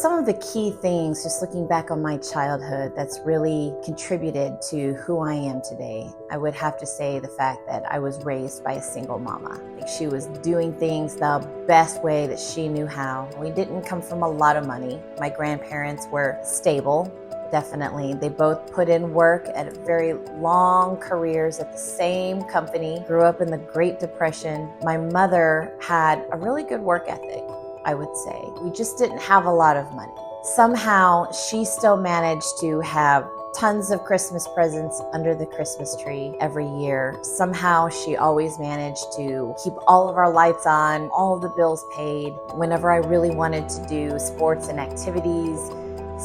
Some of the key things, just looking back on my childhood, that's really contributed to who I am today, I would have to say the fact that I was raised by a single mama. Like, she was doing things the best way that she knew how. We didn't come from a lot of money. My grandparents were stable. Definitely. They both put in work at very long careers at the same company, grew up in the Great Depression. My mother had a really good work ethic, I would say. We just didn't have a lot of money. Somehow she still managed to have tons of Christmas presents under the Christmas tree every year. Somehow she always managed to keep all of our lights on, all of the bills paid. Whenever I really wanted to do sports and activities,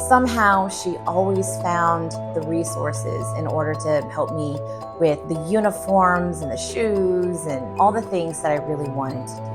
somehow she always found the resources in order to help me with the uniforms and the shoes and all the things that I really wanted to do.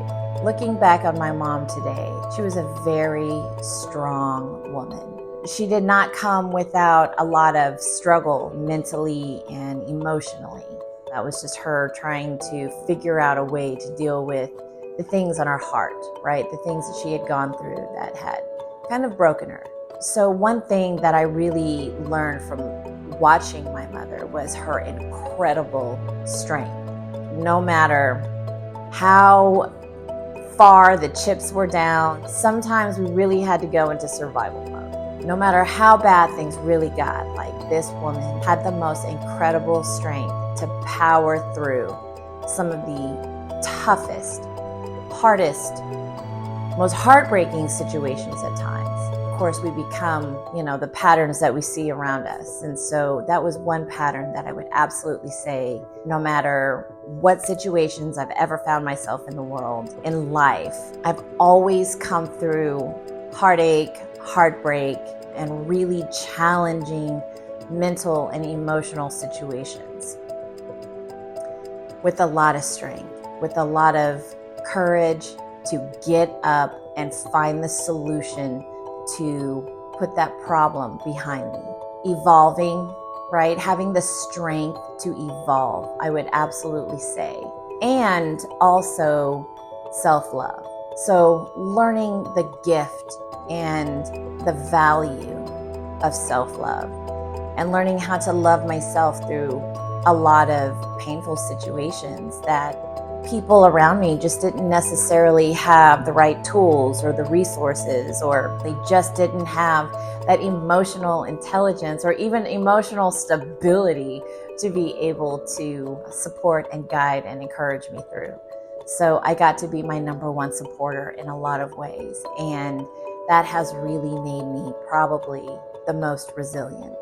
Looking back on my mom today, she was a very strong woman. She did not come without a lot of struggle mentally and emotionally. That was just her trying to figure out a way to deal with the things on her heart, right? The things that she had gone through that had kind of broken her. So one thing that I really learned from watching my mother was her incredible strength. No matter how far the chips were down, sometimes we really had to go into survival mode. No matter how bad things really got, like, this woman had the most incredible strength to power through some of the toughest, hardest, most heartbreaking situations at times. Of course, we become, the patterns that we see around us. And so that was one pattern that I would absolutely say, no matter what situations I've ever found myself in the world, in life, I've always come through heartache, heartbreak, and really challenging mental and emotional situations with a lot of strength, with a lot of courage to get up and find the solution to put that problem behind me. Evolving, right? Having the strength to evolve, I would absolutely say. And also self-love. So learning the gift and the value of self-love, and learning how to love myself through a lot of painful situations that people around me just didn't necessarily have the right tools or the resources, or they just didn't have that emotional intelligence or even emotional stability to be able to support and guide and encourage me through. So I got to be my number one supporter in a lot of ways, and that has really made me probably the most resilient.